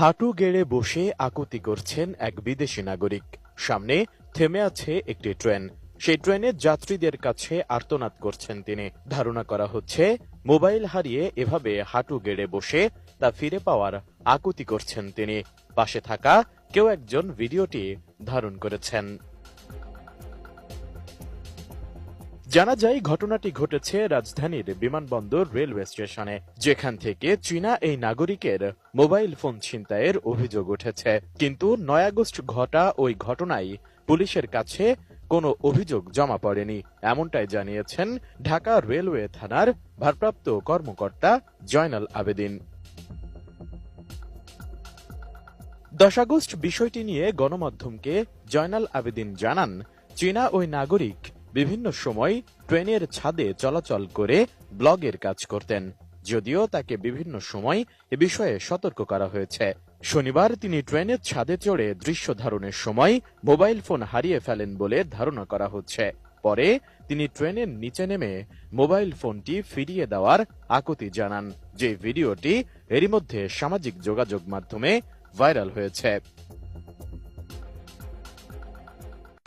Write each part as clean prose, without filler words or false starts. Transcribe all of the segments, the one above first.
হাঁটু গেড়ে বসে আকুতি করছেন এক বিদেশি নাগরিক। সামনে থেমে আছে একটি ট্রেন। সেই ট্রেনের যাত্রীদের কাছে আর্তনাদ করছেন তিনি। ধারণা করা হচ্ছে মোবাইল হারিয়ে এভাবে হাঁটু গেড়ে বসে তা ফিরে পাওয়ার আকুতি করছেন তিনি। পাশে থাকা কেউ একজন ভিডিওটি ধারণ করেছেন। জানা যায় ঘটনাটি ঘটেছে রাজধানীর বিমানবন্দর রেলওয়ে স্টেশনে, যেখান থেকে চীনা এই নাগরিকের মোবাইল ফোন ছিনতাইয়ের অভিযোগ উঠেছে। কিন্তু ৯ আগস্ট ঘটা ওই ঘটনায় পুলিশের কাছে কোনো অভিযোগ জমা পড়েনি, এমনটাই জানিয়েছেন ঢাকা রেলওয়ে থানার ভারপ্রাপ্ত কর্মকর্তা জয়নাল আবেদিন। ১০ আগস্ট বিষয়টি নিয়ে গণমাধ্যমকে জয়নাল আবেদিন জানান, চীনা ওই নাগরিক বিভিন্ন সময় ট্রেনের ছাদে চলাচল করে ব্লগের কাজ করতেন। যদিও তাকে বিভিন্ন সময় এ বিষয়ে সতর্ক করা হয়েছে। শনিবার তিনি ট্রেনের ছাদে চড়ে দৃশ্য ধারণের সময় মোবাইল ফোন হারিয়ে ফেলেন বলে ধারণা করা হচ্ছে। পরে তিনি ট্রেনের নিচে নেমে মোবাইল ফোনটি ফিরিয়ে দেওয়ার আকুতি জানান, যে ভিডিওটি এরই মধ্যে সামাজিক যোগাযোগ মাধ্যমে ভাইরাল হয়েছে।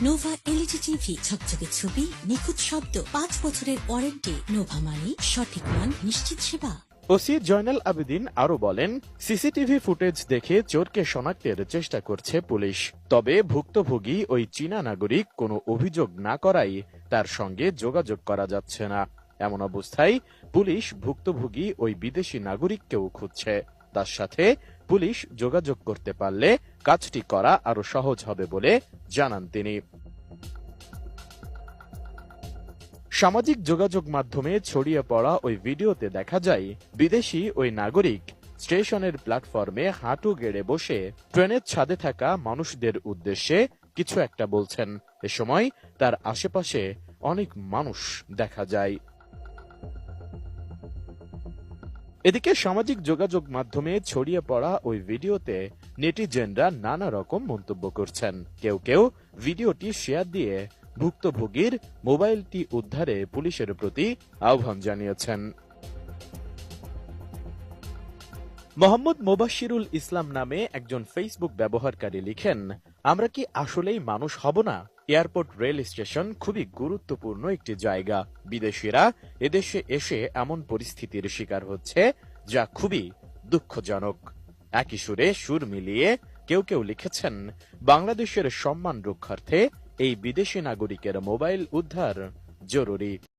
নোভা এলইডি টিভি, ঝকঝকে ছবি, নিখুঁত শব্দ, ৫ বছরের ওয়ারেন্টি। নোভা মানি সঠিক মান, নিশ্চিত সেবা। ওসি জয়নাল আবেদিন আরো বলেন, সিসিটিভি ফুটেজ দেখে চোরকে শনাক্তের চেষ্টা করছে পুলিশ। তবে ভুক্তভোগী ওই চীনা নাগরিক কোনো অভিযোগ না করায় তার সঙ্গে যোগাযোগ করা যাচ্ছে না। এমন অবস্থায় পুলিশ ভুক্তভোগী ওই বিদেশি নাগরিককেও খুঁজছে। তার সাথে পুলিশ যোগাযোগ করতে পারলে কাজটি করা আরো সহজ হবে বলে জানান তিনি। সামাজিক যোগাযোগ মাধ্যমে ছড়িয়ে পড়া ওই ভিডিওতে দেখা যায় বিদেশি ওই নাগরিক স্টেশনের প্ল্যাটফর্মে হাঁটু গেড়ে বসে ট্রেনের ছাদে থাকা মানুষদের উদ্দেশ্যে কিছু একটা বলছেন। এ সময় তার আশেপাশে অনেক মানুষ দেখা যায়। এদিকে সামাজিক যোগাযোগ মাধ্যমে ছড়িয়ে পড়া ওই ভিডিওতে নেটিজেনরা নানা রকম মন্তব্য করছেন। কেউ কেউ ভিডিওটি শেয়ার দিয়ে ভুক্তভোগীর মোবাইলটি উদ্ধারে পুলিশের প্রতি আহ্বান জানিয়েছেন। মোহাম্মদ মোবাশ্বিরুল ইসলাম নামে একজন ফেসবুক ব্যবহারকারী লিখেন, আমরা কি আসলেই মানুষ হব না? এয়ারপোর্ট রেল স্টেশন খুবই গুরুত্বপূর্ণ একটি জায়গা। বিদেশিরা এদেশে এসে এমন পরিস্থিতির শিকার হচ্ছে যা খুবই দুঃখজনক। একই সুরে সুর মিলিয়ে কেউ কেউ লিখেছেন, বাংলাদেশের সম্মান রক্ষার্থে এই বিদেশি নাগরিকের মোবাইল উদ্ধার জরুরি।